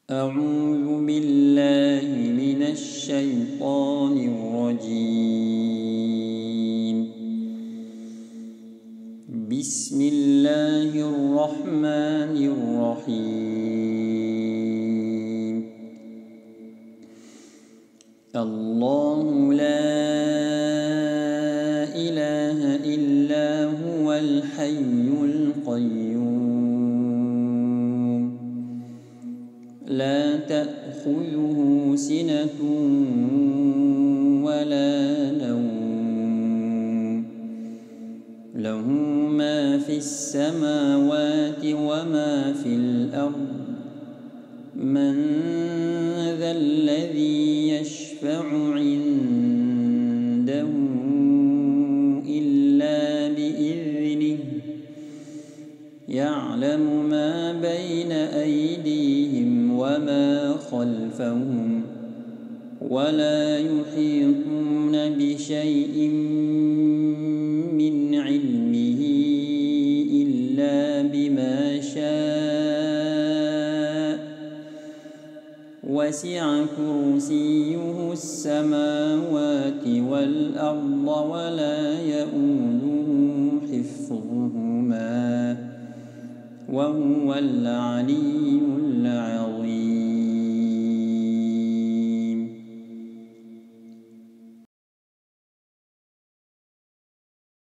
أعوذ بالله من الشيطان الرجيم. بسم الله الرحمن الرحيم. الله لا إله إلا هو الحي القيوم لا تأخذه سنة ولا نوم له ما في السماوات وما في الأرض من ذا الذي يشفع عنده إلا بإذنه يعلم ما بين أيديهم وما خلفهم ولا يحيطون بشيء من علمه إلا بما شاء وسع كرسيه السماوات والأرض ولا يؤوده حفظهما وهو العلي